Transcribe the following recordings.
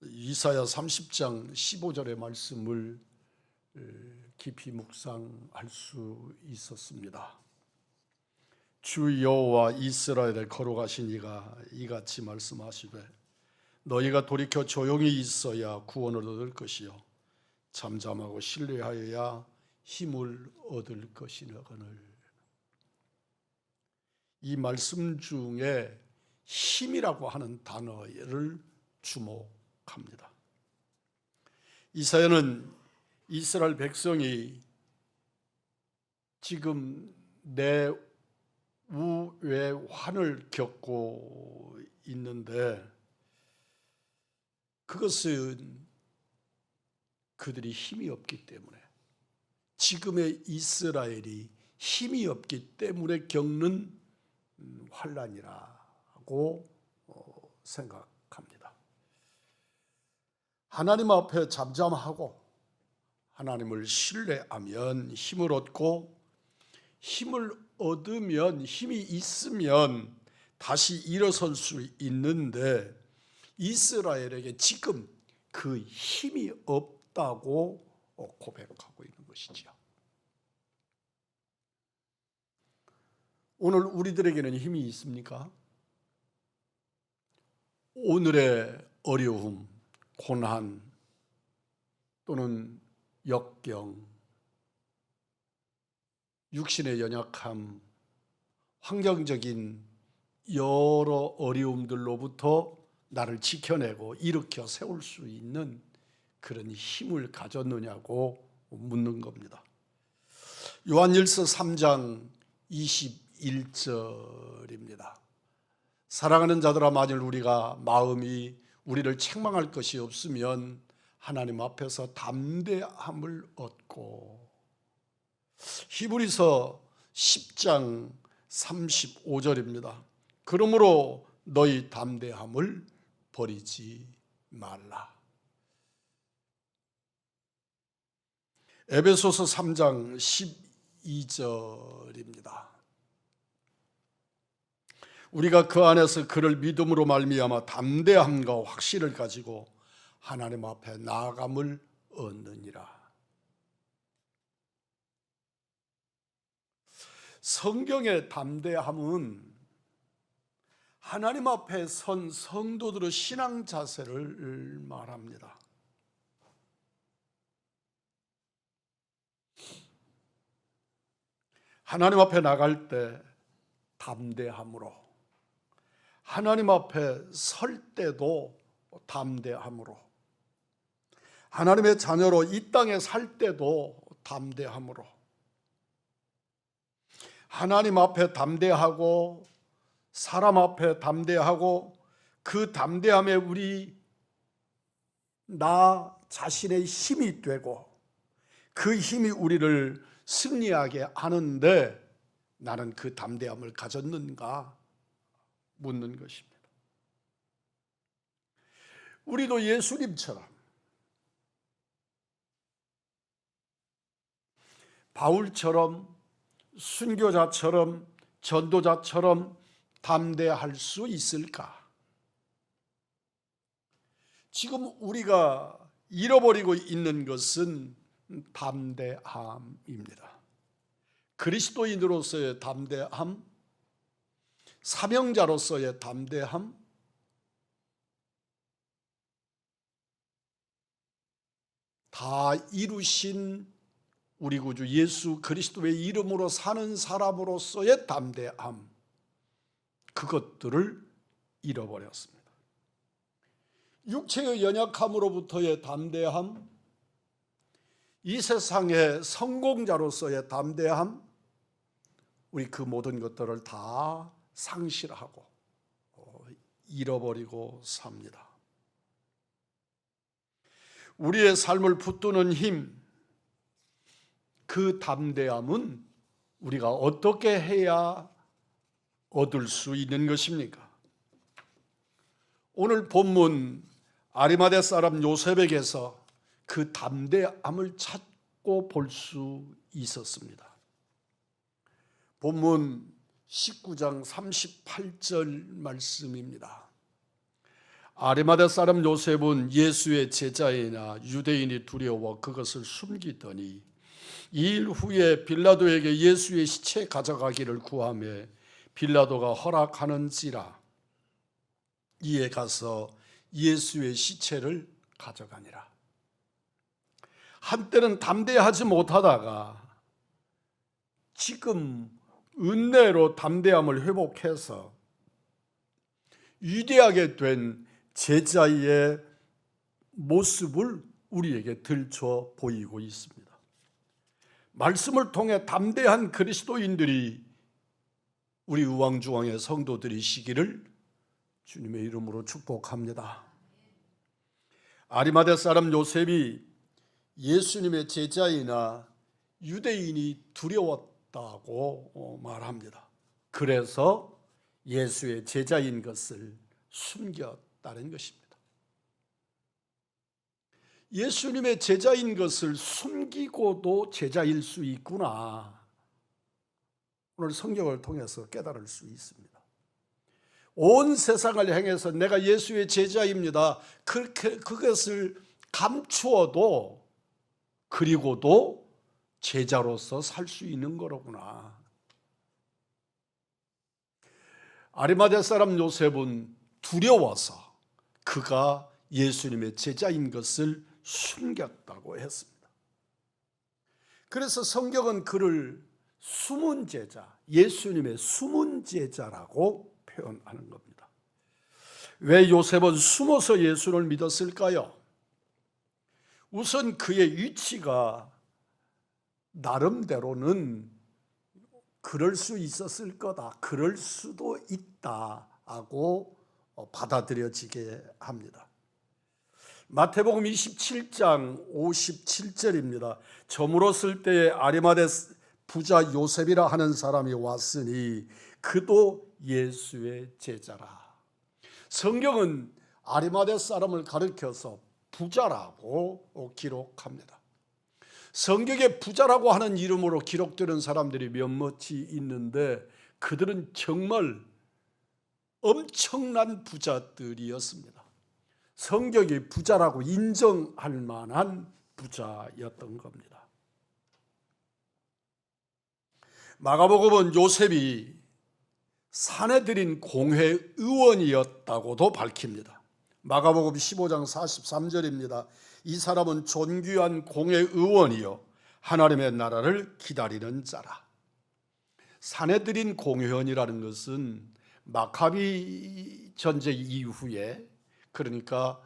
이사야 30장 15절의 말씀을 깊이 묵상할 수 있었습니다. 주 여호와 이스라엘에 거룩하신 이가 이같이 말씀하시되 너희가 돌이켜 조용히 있어야 구원을 얻을 것이요 잠잠하고 신뢰하여야 힘을 얻을 것이거늘. 이 말씀 중에 힘이라고 하는 단어를 주목합니다. 이사야는 이스라엘 백성이 지금 내우의 환을 겪고 있는데 그것은 그들이 힘이 없기 때문에, 지금의 이스라엘이 힘이 없기 때문에 겪는 환난이라고 생각합니다. 하나님 앞에 잠잠하고 하나님을 신뢰하면 힘을 얻고, 힘을 얻으면, 힘이 있으면 다시 일어설 수 있는데 이스라엘에게 지금 그 힘이 없다고 고백하고 있는 것이지요. 오늘 우리들에게는 힘이 있습니까? 오늘의 어려움, 고난 또는 역경, 육신의 연약함, 환경적인 여러 어려움들로부터 나를 지켜내고 일으켜 세울 수 있는 그런 힘을 가졌느냐고 묻는 겁니다. 요한일서 3장 21절입니다. 사랑하는 자들아, 만일 우리가 마음이 우리를 책망할 것이 없으면 하나님 앞에서 담대함을 얻고, 히브리서 10장 35절입니다. 그러므로 너희 담대함을 버리지 말라. 에베소서 3장 12절입니다. 우리가 그 안에서 그를 믿음으로 말미암아 담대함과 확신을 가지고 하나님 앞에 나아감을 얻느니라. 성경의 담대함은 하나님 앞에 선 성도들의 신앙 자세를 말합니다. 하나님 앞에 나갈 때 담대함으로, 하나님 앞에 설 때도 담대함으로, 하나님의 자녀로 이 땅에 살 때도 담대함으로, 하나님 앞에 담대하고 사람 앞에 담대하고, 그 담대함에 나 자신의 힘이 되고 그 힘이 우리를 승리하게 하는데 나는 그 담대함을 가졌는가 묻는 것입니다. 우리도 예수님처럼, 바울처럼, 순교자처럼, 전도자처럼 담대할 수 있을까? 지금 우리가 잃어버리고 있는 것은 담대함입니다. 그리스도인으로서의 담대함, 사명자로서의 담대함, 다 이루신 우리 구주 예수 그리스도의 이름으로 사는 사람으로서의 담대함, 그것들을 잃어버렸습니다. 육체의 연약함으로부터의 담대함, 이 세상의 성공자로서의 담대함, 우리 그 모든 것들을 다 상실하고 잃어버리고 삽니다. 우리의 삶을 붙드는 힘, 그 담대함은 우리가 어떻게 해야 얻을 수 있는 것입니까? 오늘 본문 아리마대 사람 요셉에게서 그 담대함을 찾고 볼 수 있었습니다. 본문 19장 38절 말씀입니다. 아리마대 사람 요셉은 예수의 제자이나 유대인이 두려워 그것을 숨기더니 2일 후에 빌라도에게 예수의 시체 가져가기를 구하며 빌라도가 허락하는지라 이에 가서 예수의 시체를 가져가니라. 한때는 담대하지 못하다가 지금 은혜로 담대함을 회복해서 위대하게 된 제자의 모습을 우리에게 들춰 보이고 있습니다. 말씀을 통해 담대한 그리스도인들이 우리 우왕좌왕의 성도들이시기를 주님의 이름으로 축복합니다. 아리마대 사람 요셉이 예수님의 제자이나 유대인이 두려웠다고 말합니다. 그래서 예수의 제자인 것을 숨겼다는 것입니다. 예수님의 제자인 것을 숨기고도 제자일 수 있구나. 오늘 성경을 통해서 깨달을 수 있습니다. 온 세상을 향해서 내가 예수의 제자입니다. 그것을 감추어도 그리고도 제자로서 살 수 있는 거로구나. 아리마대 사람 요셉은 두려워서 그가 예수님의 제자인 것을 숨겼다고 했습니다. 그래서 성경은 그를 숨은 제자, 예수님의 숨은 제자라고 표현하는 겁니다. 왜 요셉은 숨어서 예수를 믿었을까요? 우선 그의 위치가 나름대로는 그럴 수 있었을 거다, 그럴 수도 있다고 받아들여지게 합니다. 마태복음 27장 57절입니다. 저물었을 때에 아리마대 부자 요셉이라 하는 사람이 왔으니 그도 예수의 제자라. 성경은 아리마대 사람을 가리켜서 부자라고 기록합니다. 성경에 부자라고 하는 이름으로 기록되는 사람들이 몇몇이 있는데 그들은 정말 엄청난 부자들이었습니다. 성경이 부자라고 인정할 만한 부자였던 겁니다. 마가복음은 요셉이 사내들인 공회 의원이었다고도 밝힙니다. 마가복음 15장 43절입니다. 이 사람은 존귀한 공회 의원이요 하나님의 나라를 기다리는 자라. 사내들인 공회원이라는 것은 마카비 전쟁 이후에, 그러니까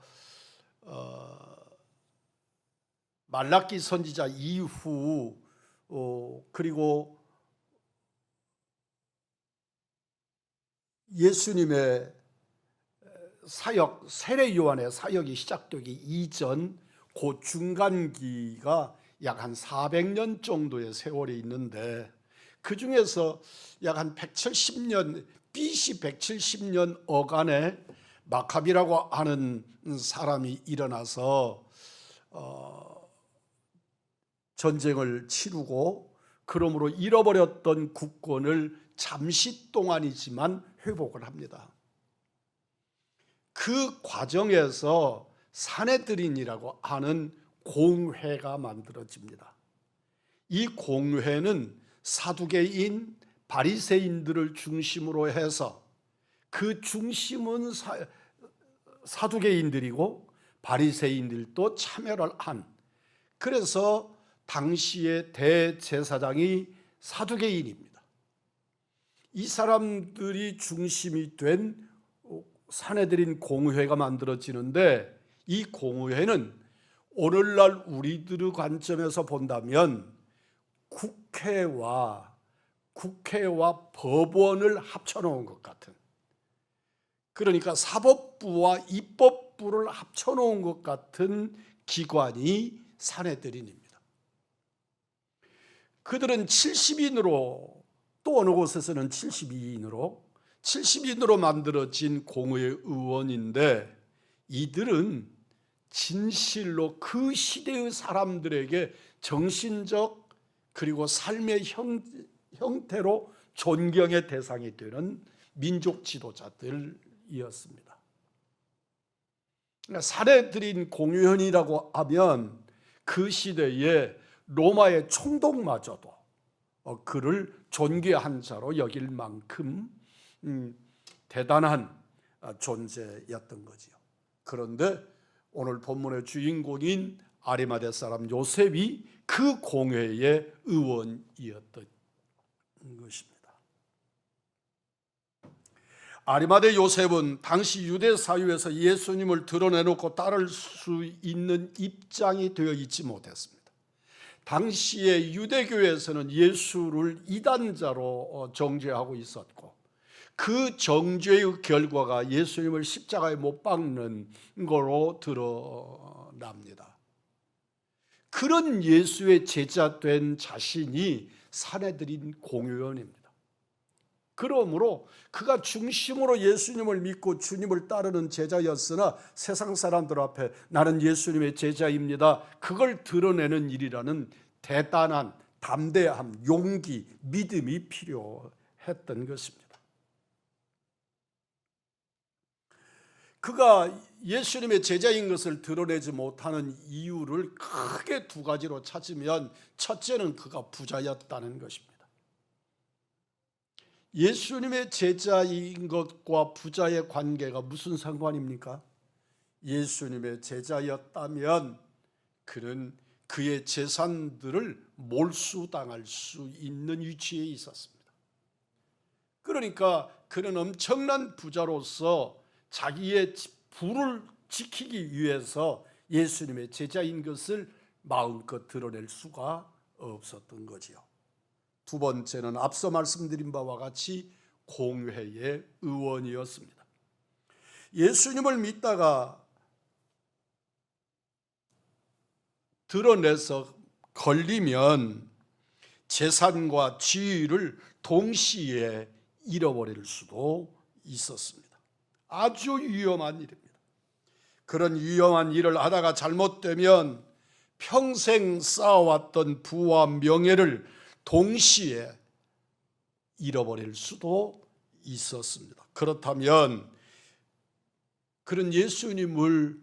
말라기 선지자 이후, 그리고 예수님의 사역, 세례 요한의 사역이 시작되기 이전 그 중간기가 약 한 400년 정도의 세월이 있는데 그 중에서 약 한 170년, BC 170년 어간에 마카비라고 하는 사람이 일어나서 전쟁을 치르고 그러므로 잃어버렸던 국권을 잠시 동안이지만 회복을 합니다. 그 과정에서 사내들인이라고 하는 공회가 만들어집니다. 이 공회는 사두개인, 바리새인들을 중심으로 해서 그 중심은 사두개인들이고 바리새인들도 참여를 한, 그래서 당시의 대제사장이 사두개인입니다. 이 사람들이 중심이 된 사내들인 공회가 만들어지는데 이 공회는 오늘날 우리들의 관점에서 본다면 국회와 법원을 합쳐놓은 것 같은, 그러니까 사법부와 입법부를 합쳐놓은 것 같은 기관이 사내들인입니다. 그들은 70인으로, 또 어느 곳에서는 72인으로 만들어진 공회 의원인데 이들은 진실로 그 시대의 사람들에게 정신적 그리고 삶의 형태로 존경의 대상이 되는 민족 지도자들이었습니다. 사내들인 공회원이라고 하면 그 시대에 로마의 총독마저도 그를 존귀한 자로 여길 만큼 대단한 존재였던 거지요. 그런데 오늘 본문의 주인공인 아리마대 사람 요셉이 그 공회의 의원이었던 것입니다. 아리마대 요셉은 당시 유대 사회에서 예수님을 드러내놓고 따를 수 있는 입장이 되어 있지 못했습니다. 당시의 유대교에서는 예수를 이단자로 정죄하고 있었고 그 정죄의 결과가 예수님을 십자가에 못 박는 거로 드러납니다. 그런 예수의 제자 된 자신이 사내들인 공회원입니다. 그러므로 그가 중심으로 예수님을 믿고 주님을 따르는 제자였으나 세상 사람들 앞에 나는 예수님의 제자입니다, 그걸 드러내는 일이라는 대단한 담대함, 용기, 믿음이 필요했던 것입니다. 그가 예수님의 제자인 것을 드러내지 못하는 이유를 크게 두 가지로 찾으면, 첫째는 그가 부자였다는 것입니다. 예수님의 제자인 것과 부자의 관계가 무슨 상관입니까? 예수님의 제자였다면 그는 그의 재산들을 몰수당할 수 있는 위치에 있었습니다. 그러니까 그는 엄청난 부자로서 자기의 부를 지키기 위해서 예수님의 제자인 것을 마음껏 드러낼 수가 없었던 거지요. 두 번째는 앞서 말씀드린 바와 같이 공회의 의원이었습니다. 예수님을 믿다가 드러내서 걸리면 재산과 지위를 동시에 잃어버릴 수도 있었습니다. 아주 위험한 일입니다. 그런 위험한 일을 하다가 잘못되면 평생 쌓아왔던 부와 명예를 동시에 잃어버릴 수도 있었습니다. 그렇다면 그런 예수님을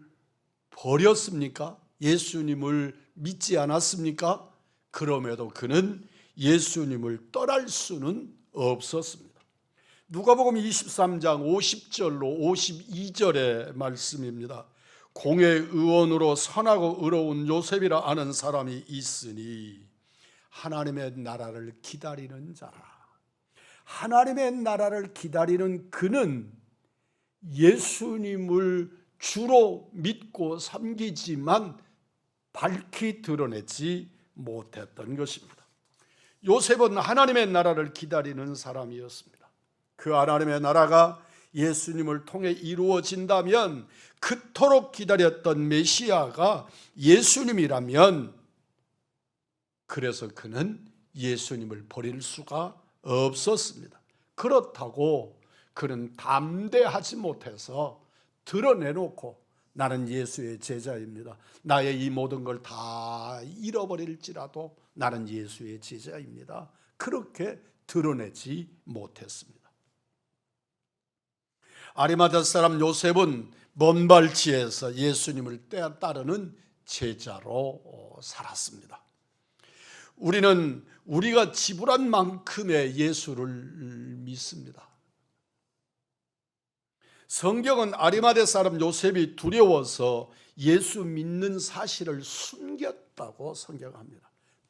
버렸습니까? 예수님을 믿지 않았습니까? 그럼에도 그는 예수님을 떠날 수는 없었습니다. 누가복음 23장 50절로 52절의 말씀입니다. 공회 의원으로 선하고 의로운 요셉이라 아는 사람이 있으니 하나님의 나라를 기다리는 자라. 하나님의 나라를 기다리는 그는 예수님을 주로 믿고 섬기지만 밝히 드러내지 못했던 것입니다. 요셉은 하나님의 나라를 기다리는 사람이었습니다. 그 하나님의 나라가 예수님을 통해 이루어진다면, 그토록 기다렸던 메시아가 예수님이라면, 그래서 그는 예수님을 버릴 수가 없었습니다. 그렇다고 그는 담대하지 못해서 드러내놓고 나는 예수의 제자입니다, 나의 이 모든 걸 다 잃어버릴지라도 나는 예수의 제자입니다, 그렇게 드러내지 못했습니다. 아리마대 사람 요셉은 먼 발치에서 예수님을 따르는 제자로 살았습니다. 우리는 우리가 지불한 만큼의 예수를 믿습니다. 성경은 아리마대 사람 요셉이 두려워서 예수 믿는 사실을 숨겼다고 성경합니다.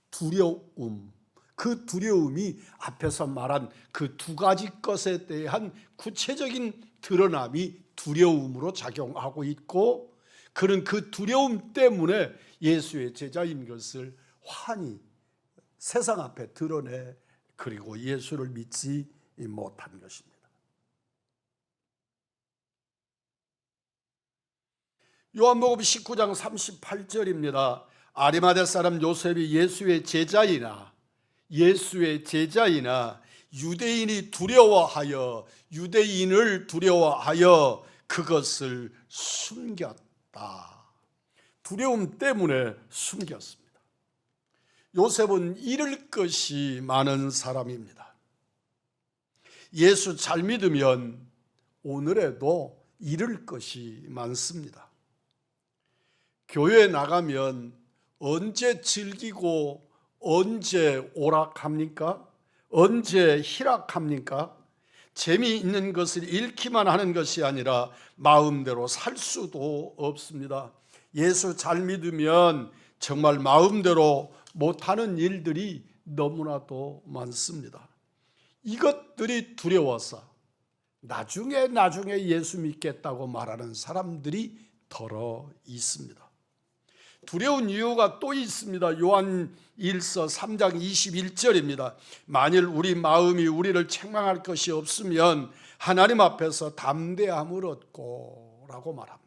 두려움, 그 두려움이 앞에서 말한 그 두 가지 것에 대한 구체적인 드러남이 두려움으로 작용하고 있고, 그는 그 두려움 때문에 예수의 제자인 것을 환히 세상 앞에 드러내 그리고 예수를 믿지 못한 것입니다. 요한복음 19장 38절입니다. 아리마대 사람 요셉이 예수의 제자이나 유대인을 두려워하여 그것을 숨겼다. 두려움 때문에 숨겼습니다. 요셉은 잃을 것이 많은 사람입니다. 예수 잘 믿으면 오늘에도 잃을 것이 많습니다. 교회에 나가면 언제 즐기고 언제 오락합니까? 언제 희락합니까? 재미있는 것을 잃기만 하는 것이 아니라 마음대로 살 수도 없습니다. 예수 잘 믿으면 정말 마음대로 못하는 일들이 너무나도 많습니다. 이것들이 두려워서 나중에 예수 믿겠다고 말하는 사람들이 더러 있습니다. 두려운 이유가 또 있습니다. 요한 1서 3장 21절입니다. 만일 우리 마음이 우리를 책망할 것이 없으면 하나님 앞에서 담대함을 얻고 라고 말합니다.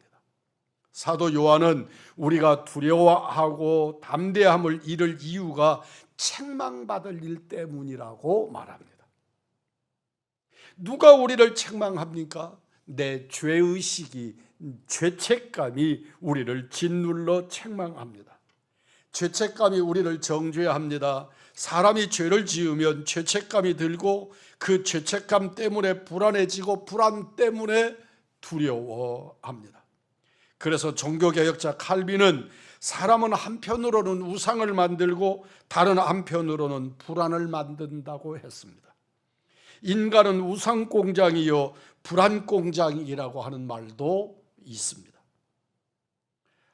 사도 요한은 우리가 두려워하고 담대함을 잃을 이유가 책망받을 일 때문이라고 말합니다. 누가 우리를 책망합니까? 내 죄의식이, 죄책감이 우리를 짓눌러 책망합니다. 죄책감이 우리를 정죄합니다. 사람이 죄를 지으면 죄책감이 들고 그 죄책감 때문에 불안해지고 불안 때문에 두려워합니다. 그래서 종교개혁자 칼빈은 사람은 한편으로는 우상을 만들고 다른 한편으로는 불안을 만든다고 했습니다. 인간은 우상 공장이요 불안 공장이라고 하는 말도 있습니다.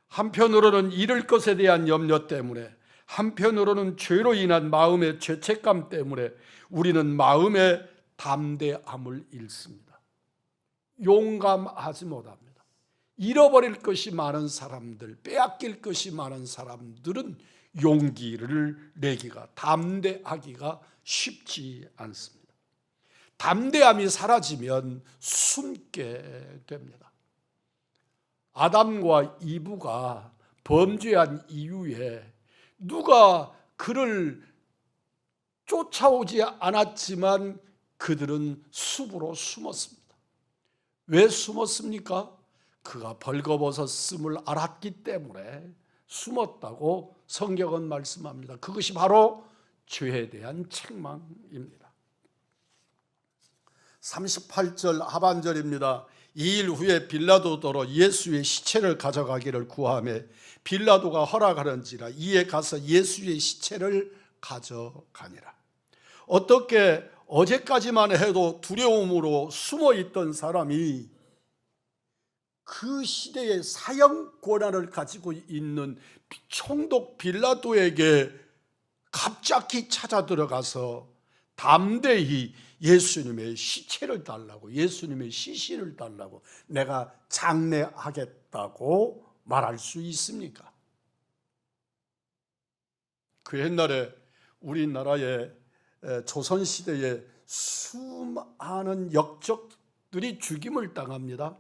한편으로는 잃을 것에 대한 염려 때문에, 한편으로는 죄로 인한 마음의 죄책감 때문에 우리는 마음의 담대함을 잃습니다. 용감하지 못합니다. 잃어버릴 것이 많은 사람들, 빼앗길 것이 많은 사람들은 용기를 내기가, 담대하기가 쉽지 않습니다. 담대함이 사라지면 숨게 됩니다. 아담과 이브가 범죄한 이후에 누가 그를 쫓아오지 않았지만 그들은 숲으로 숨었습니다. 왜 숨었습니까? 그가 벌거벗었음을 알았기 때문에 숨었다고 성경은 말씀합니다. 그것이 바로 죄에 대한 책망입니다. 38절 하반절입니다. 2일 후에 빌라도더러 예수의 시체를 가져가기를 구하매 빌라도가 허락하는지라 이에 가서 예수의 시체를 가져가니라. 어떻게 어제까지만 해도 두려움으로 숨어있던 사람이 그 시대의 사형 권한을 가지고 있는 총독 빌라도에게 갑자기 찾아 들어가서 담대히 예수님의 시체를 달라고, 예수님의 시신을 달라고, 내가 장례하겠다고 말할 수 있습니까? 그 옛날에 우리나라의 조선시대에 수많은 역적들이 죽임을 당합니다.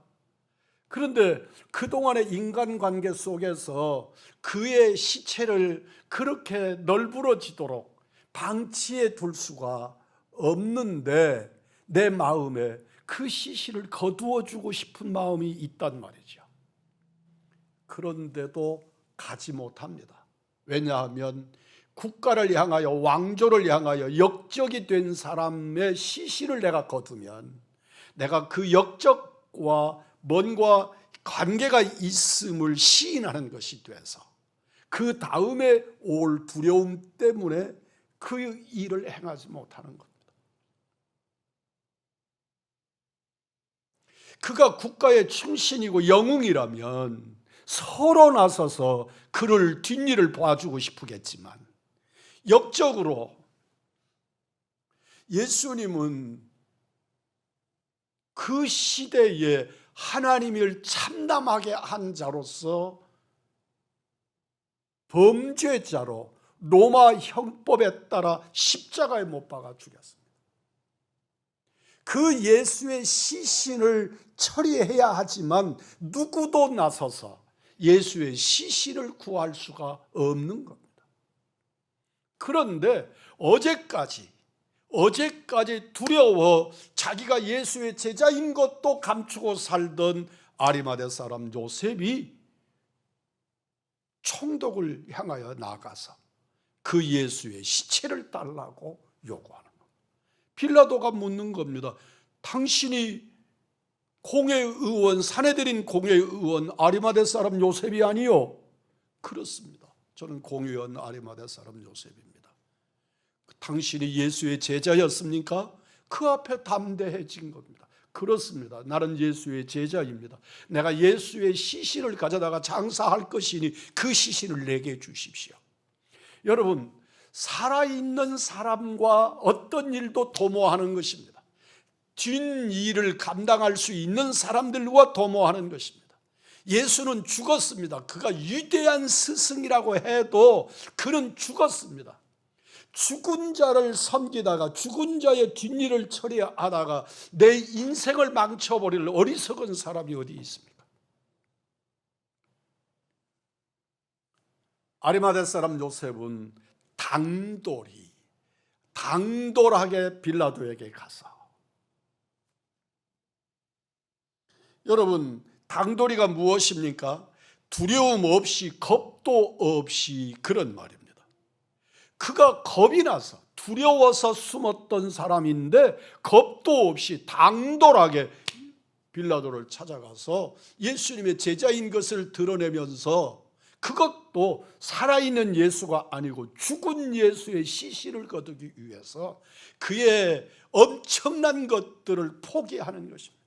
그런데 그동안의 인간관계 속에서 그의 시체를 그렇게 널브러지도록 방치해 둘 수가 없는데 내 마음에 그 시신을 거두어 주고 싶은 마음이 있단 말이죠. 그런데도 가지 못합니다. 왜냐하면 국가를 향하여, 왕조를 향하여 역적이 된 사람의 시신을 내가 거두면 내가 그 역적과 뭔가 관계가 있음을 시인하는 것이 돼서 그 다음에 올 두려움 때문에 그 일을 행하지 못하는 겁니다. 그가 국가의 충신이고 영웅이라면 서로 나서서 그를 뒷일을 봐주고 싶겠지만 역적으로 예수님은 그 시대에 하나님을 참담하게 한 자로서 범죄자로 로마 형법에 따라 십자가에 못 박아 죽였습니다. 그 예수의 시신을 처리해야 하지만 누구도 나서서 예수의 시신을 구할 수가 없는 겁니다. 그런데 어제까지 두려워 자기가 예수의 제자인 것도 감추고 살던 아리마대 사람 요셉이 총독을 향하여 나가서 그 예수의 시체를 달라고 요구하는 겁니다. 빌라도가 묻는 겁니다. 당신이 공회의원, 사내들인 공회의원 아리마대 사람 요셉이 아니요? 그렇습니다. 저는 공유원 아리마대 사람 요셉입니다. 당신이 예수의 제자였습니까? 그 앞에 담대해진 겁니다. 그렇습니다. 나는 예수의 제자입니다. 내가 예수의 시신을 가져다가 장사할 것이니 그 시신을 내게 주십시오. 여러분, 살아있는 사람과 어떤 일도 도모하는 것입니다. 뒷일을 감당할 수 있는 사람들과 도모하는 것입니다. 예수는 죽었습니다. 그가 위대한 스승이라고 해도 그는 죽었습니다. 죽은 자를 섬기다가 죽은 자의 뒷일을 처리하다가 내 인생을 망쳐버릴 어리석은 사람이 어디 있습니까? 아리마대 사람 요셉은 당돌하게 빌라도에게 가서, 여러분, 당돌이가 무엇입니까? 두려움 없이 겁도 없이 그런 말입니다. 그가 겁이 나서 두려워서 숨었던 사람인데 겁도 없이 당돌하게 빌라도를 찾아가서 예수님의 제자인 것을 드러내면서 그것도 살아있는 예수가 아니고 죽은 예수의 시신을 거두기 위해서 그의 엄청난 것들을 포기하는 것입니다.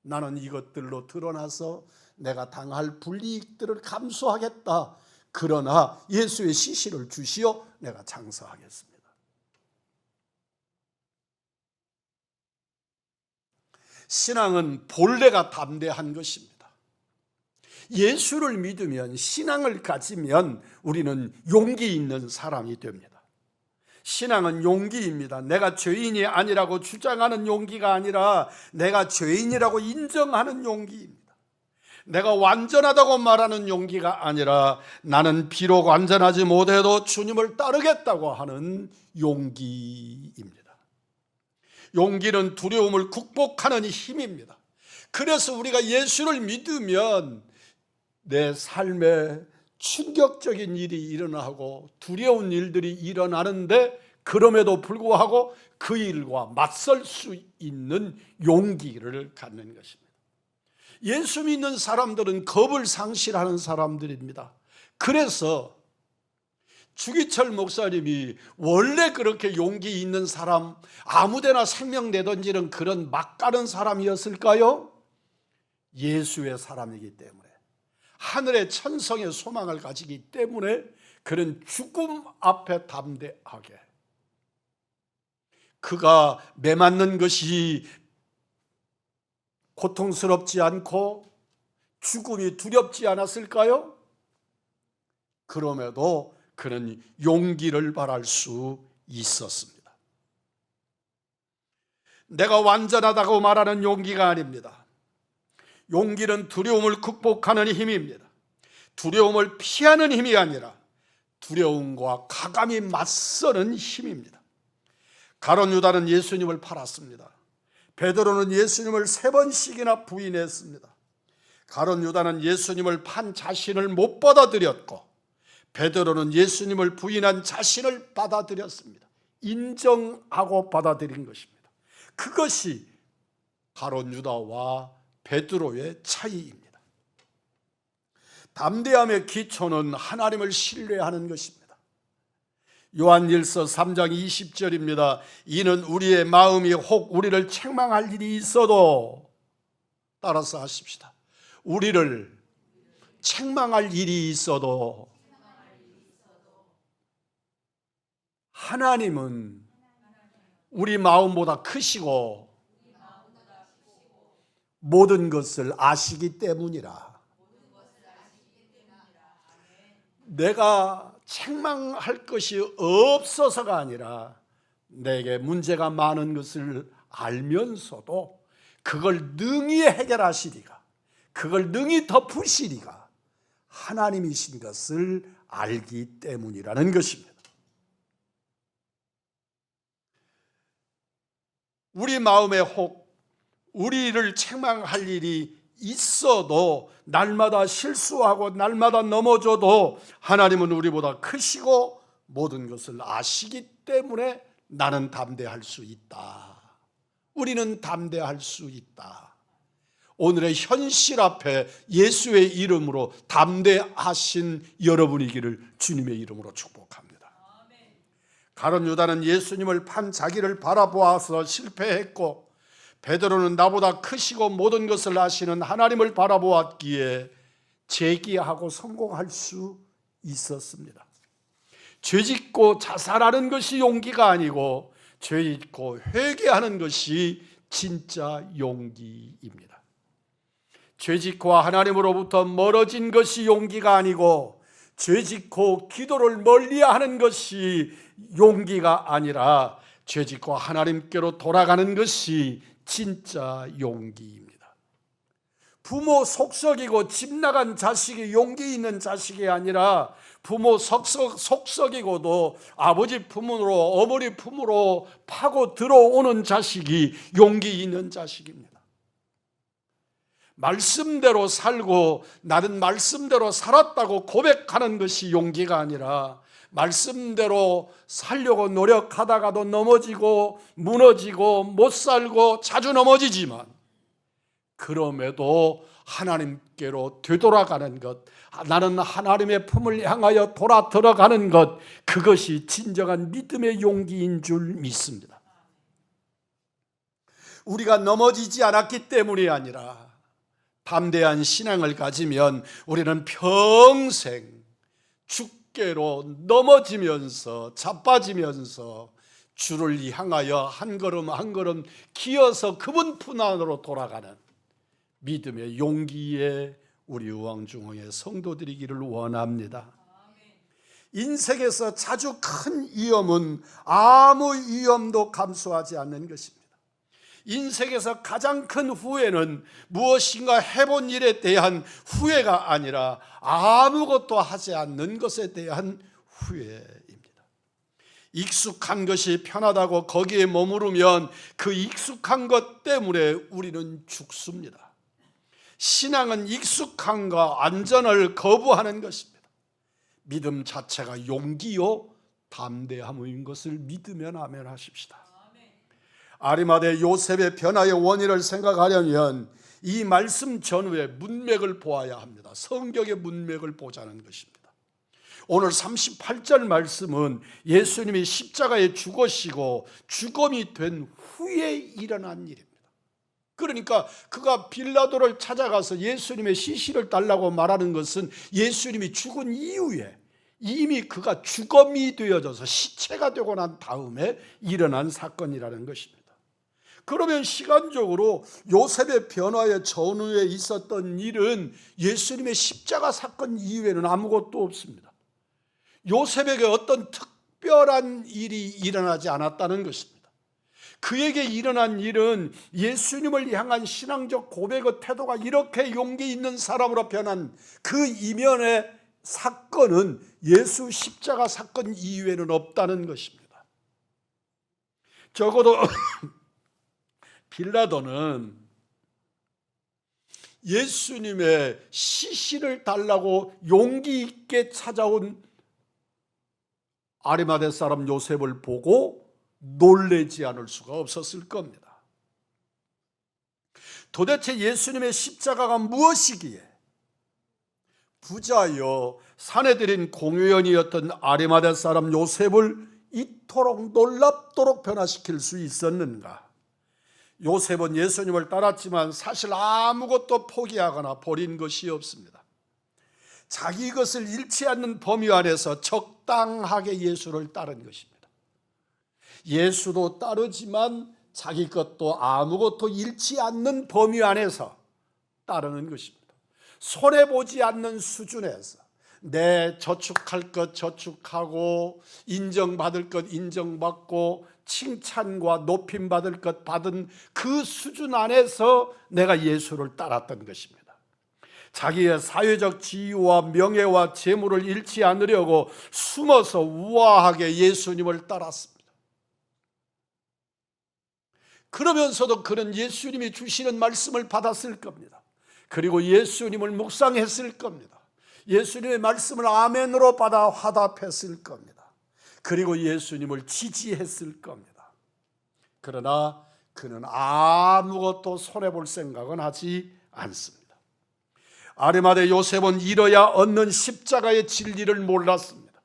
나는 이것들로 드러나서 내가 당할 불이익들을 감수하겠다. 그러나 예수의 시신을 주시어 내가 장사하겠습니다. 신앙은 본래가 담대한 것입니다. 예수를 믿으면, 신앙을 가지면 우리는 용기 있는 사람이 됩니다. 신앙은 용기입니다. 내가 죄인이 아니라고 주장하는 용기가 아니라 내가 죄인이라고 인정하는 용기입니다. 내가 완전하다고 말하는 용기가 아니라 나는 비록 완전하지 못해도 주님을 따르겠다고 하는 용기입니다. 용기는 두려움을 극복하는 힘입니다. 그래서 우리가 예수를 믿으면 내 삶에 충격적인 일이 일어나고 두려운 일들이 일어나는데 그럼에도 불구하고 그 일과 맞설 수 있는 용기를 갖는 것입니다. 예수 믿는 사람들은 겁을 상실하는 사람들입니다. 그래서 주기철 목사님이 원래 그렇게 용기 있는 사람, 아무데나 생명 내던지는 그런 막가는 사람이었을까요? 예수의 사람이기 때문에, 하늘의 천성의 소망을 가지기 때문에 그는 죽음 앞에 담대하게, 그가 매맞는 것이 고통스럽지 않고 죽음이 두렵지 않았을까요? 그럼에도 그는 용기를 발할 수 있었습니다. 내가 완전하다고 말하는 용기가 아닙니다. 용기는 두려움을 극복하는 힘입니다. 두려움을 피하는 힘이 아니라 두려움과 가감히 맞서는 힘입니다. 가룟 유다는 예수님을 팔았습니다. 베드로는 예수님을 3번씩이나 부인했습니다. 가룟 유다는 예수님을 판 자신을 못 받아들였고 베드로는 예수님을 부인한 자신을 받아들였습니다. 인정하고 받아들인 것입니다. 그것이 가룟 유다와 베드로의 차이입니다. 담대함의 기초는 하나님을 신뢰하는 것입니다. 요한일서 3장 20절입니다. 이는 우리의 마음이 혹 우리를 책망할 일이 있어도, 따라서 하십시다. 우리를 책망할 일이 있어도 하나님은 우리 마음보다 크시고 모든 것을 아시기 때문이라. 내가 책망할 것이 없어서가 아니라 내게 문제가 많은 것을 알면서도 그걸 능히 해결하시리가, 그걸 능히 덮으시리가 하나님이신 것을 알기 때문이라는 것입니다. 우리 마음에 혹 우리를 책망할 일이 있어도, 날마다 실수하고 날마다 넘어져도 하나님은 우리보다 크시고 모든 것을 아시기 때문에 나는 담대할 수 있다. 우리는 담대할 수 있다. 오늘의 현실 앞에 예수의 이름으로 담대하신 여러분이기를 주님의 이름으로 축복합니다. 가룟 유다는 예수님을 판 자기를 바라보아서 실패했고, 베드로는 나보다 크시고 모든 것을 아시는 하나님을 바라보았기에 제기하고 성공할 수 있었습니다. 죄짓고 자살하는 것이 용기가 아니고 죄짓고 회개하는 것이 진짜 용기입니다. 죄짓고 하나님으로부터 멀어진 것이 용기가 아니고 죄짓고 기도를 멀리하는 것이 용기가 아니라 죄짓고 하나님께로 돌아가는 것이 진짜 용기입니다. 부모 속썩이고 집 나간 자식이 용기 있는 자식이 아니라 부모 속썩이고도 아버지 품으로 어머니 품으로 파고 들어오는 자식이 용기 있는 자식입니다. 말씀대로 살고 나는 말씀대로 살았다고 고백하는 것이 용기가 아니라 말씀대로 살려고 노력하다가도 넘어지고 무너지고 못 살고 자주 넘어지지만 그럼에도 하나님께로 되돌아가는 것, 나는 하나님의 품을 향하여 돌아 들어가는 것, 그것이 진정한 믿음의 용기인 줄 믿습니다. 우리가 넘어지지 않았기 때문이 아니라 담대한 신앙을 가지면 우리는 평생 주께로 넘어지면서 자빠지면서 주를 향하여 한 걸음 한 걸음 기어서 그분 품 안으로 돌아가는 믿음의 용기에 우리 의왕중흥의 성도들이기를 원합니다. 인생에서 자주 큰 위험은 아무 위험도 감수하지 않는 것입니다. 인생에서 가장 큰 후회는 무엇인가 해본 일에 대한 후회가 아니라 아무것도 하지 않는 것에 대한 후회입니다. 익숙한 것이 편하다고 거기에 머무르면 그 익숙한 것 때문에 우리는 죽습니다. 신앙은 익숙함과 안전을 거부하는 것입니다. 믿음 자체가 용기요 담대함인 것을 믿으면 아멘 하십시다. 아리마대 요셉의 변화의 원인을 생각하려면 이 말씀 전후에 문맥을 보아야 합니다. 성경의 문맥을 보자는 것입니다. 오늘 38절 말씀은 예수님이 십자가에 죽으시고 죽음이 된 후에 일어난 일입니다. 그러니까 그가 빌라도를 찾아가서 예수님의 시신을 달라고 말하는 것은 예수님이 죽은 이후에 이미 그가 죽음이 되어져서 시체가 되고 난 다음에 일어난 사건이라는 것입니다. 그러면 시간적으로 요셉의 변화의 전후에 있었던 일은 예수님의 십자가 사건 이후에는 아무것도 없습니다. 요셉에게 어떤 특별한 일이 일어나지 않았다는 것입니다. 그에게 일어난 일은 예수님을 향한 신앙적 고백의 태도가 이렇게 용기 있는 사람으로 변한 그 이면의 사건은 예수 십자가 사건 이후에는 없다는 것입니다. 적어도 빌라도는 예수님의 시신을 달라고 용기 있게 찾아온 아리마대 사람 요셉을 보고 놀라지 않을 수가 없었을 겁니다. 도대체 예수님의 십자가가 무엇이기에 부자여 산에 들인 공회원이었던 아리마대 사람 요셉을 이토록 놀랍도록 변화시킬 수 있었는가? 요셉은 예수님을 따랐지만 사실 아무것도 포기하거나 버린 것이 없습니다. 자기 것을 잃지 않는 범위 안에서 적당하게 예수를 따른 것입니다. 예수도 따르지만 자기 것도 아무것도 잃지 않는 범위 안에서 따르는 것입니다. 손해보지 않는 수준에서 내 저축할 것 저축하고 인정받을 것 인정받고 칭찬과 높임받을 것 받은 그 수준 안에서 내가 예수를 따랐던 것입니다. 자기의 사회적 지위와 명예와 재물을 잃지 않으려고 숨어서 우아하게 예수님을 따랐습니다. 그러면서도 그는 예수님이 주시는 말씀을 받았을 겁니다. 그리고 예수님을 묵상했을 겁니다. 예수님의 말씀을 아멘으로 받아 화답했을 겁니다. 그리고 예수님을 지지했을 겁니다. 그러나 그는 아무것도 손해볼 생각은 하지 않습니다. 아리마대 요셉은 잃어야 얻는 십자가의 진리를 몰랐습니다.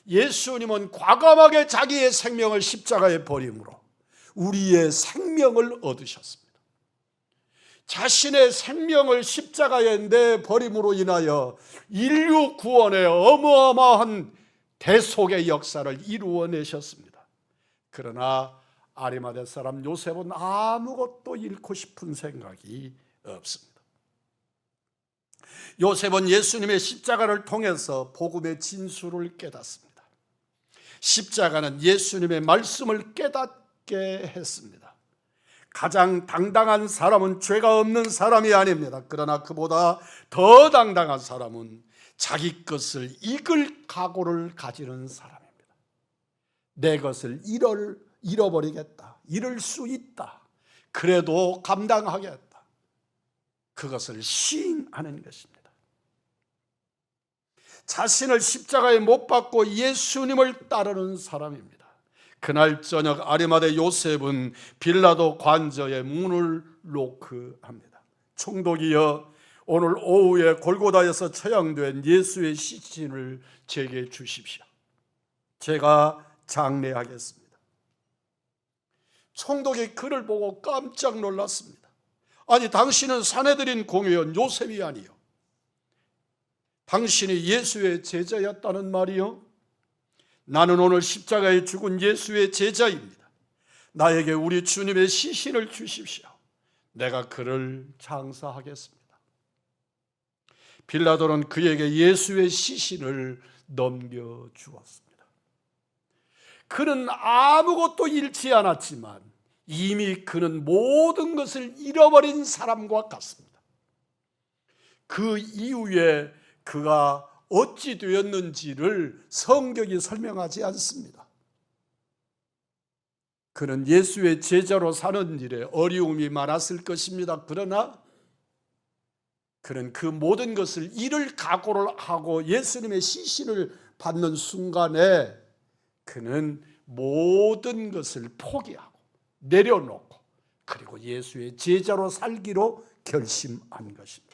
예수님은 과감하게 자기의 생명을 십자가에 버림으로 우리의 생명을 얻으셨습니다. 자신의 생명을 십자가에 내버림으로 인하여 인류 구원의 어마어마한 대속의 역사를 이루어내셨습니다. 그러나 아리마대 사람 요셉은 아무것도 잃고 싶은 생각이 없습니다. 요셉은 예수님의 십자가를 통해서 복음의 진수를 깨닫습니다. 십자가는 예수님의 말씀을 깨닫게 했습니다. 가장 당당한 사람은 죄가 없는 사람이 아닙니다. 그러나 그보다 더 당당한 사람은 자기 것을 잃을 각오를 가지는 사람입니다. 내 것을 잃어버리겠다, 잃을 수 있다, 그래도 감당하겠다, 그것을 시인하는 것입니다. 자신을 십자가에 못 박고 예수님을 따르는 사람입니다. 그날 저녁 아리마대 요셉은 빌라도 관저에 문을 노크합니다. 총독이여, 오늘 오후에 골고다에서 처형된 예수의 시신을 제게 주십시오. 제가 장례하겠습니다. 총독이 그를 보고 깜짝 놀랐습니다. 아니, 당신은 사내들인 공회원 요셉이 아니요, 당신이 예수의 제자였다는 말이요? 나는 오늘 십자가에 죽은 예수의 제자입니다. 나에게 우리 주님의 시신을 주십시오. 내가 그를 장사하겠습니다. 빌라도는 그에게 예수의 시신을 넘겨주었습니다. 그는 아무것도 잃지 않았지만 이미 그는 모든 것을 잃어버린 사람과 같습니다. 그 이후에 그가 어찌 되었는지를 성경이 설명하지 않습니다. 그는 예수의 제자로 사는 일에 어려움이 많았을 것입니다. 그러나 그는 그 모든 것을 잃을 각오를 하고 예수님의 시신을 받는 순간에 그는 모든 것을 포기하고 내려놓고 그리고 예수의 제자로 살기로 결심한 것입니다.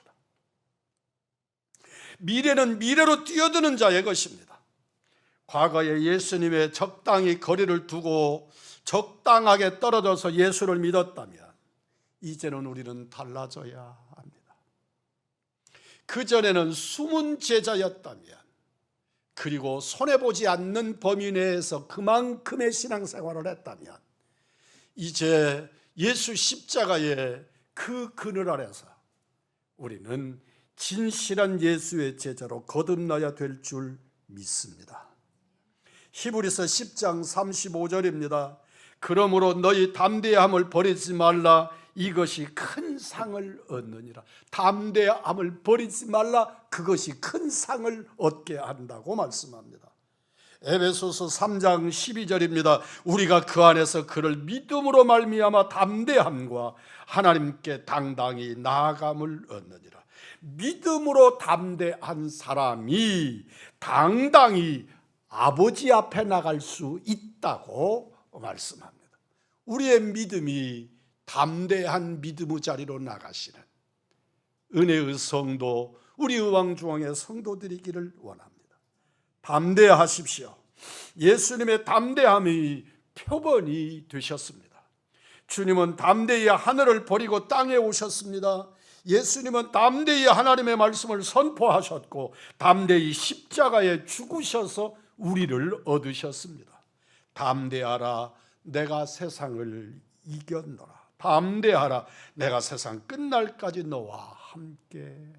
미래는 미래로 뛰어드는 자의 것입니다. 과거에 예수님의 적당히 거리를 두고 적당하게 떨어져서 예수를 믿었다면 이제는 우리는 달라져야 합니다. 그전에는 숨은 제자였다면, 그리고 손해보지 않는 범위 내에서 그만큼의 신앙생활을 했다면 이제 예수 십자가의 그 그늘 아래서 우리는 진실한 예수의 제자로 거듭나야 될 줄 믿습니다. 히브리서 10장 35절입니다. 그러므로 너희 담대함을 버리지 말라. 이것이 큰 상을 얻느니라. 담대함을 버리지 말라. 그것이 큰 상을 얻게 한다고 말씀합니다. 에베소서 3장 12절입니다. 우리가 그 안에서 그를 믿음으로 말미암아 담대함과 하나님께 당당히 나아감을 얻느니라. 믿음으로 담대한 사람이 당당히 아버지 앞에 나갈 수 있다고 말씀합니다. 우리의 믿음이 담대한 믿음의 자리로 나가시는 은혜의 성도, 우리 의왕중앙의 성도들이기를 원합니다. 담대하십시오. 예수님의 담대함이 표본이 되셨습니다. 주님은 담대히 하늘을 버리고 땅에 오셨습니다. 예수님은 담대히 하나님의 말씀을 선포하셨고 담대히 십자가에 죽으셔서 우리를 얻으셨습니다. 담대하라, 내가 세상을 이겼노라. 담대하라, 내가 세상 끝날까지 너와 함께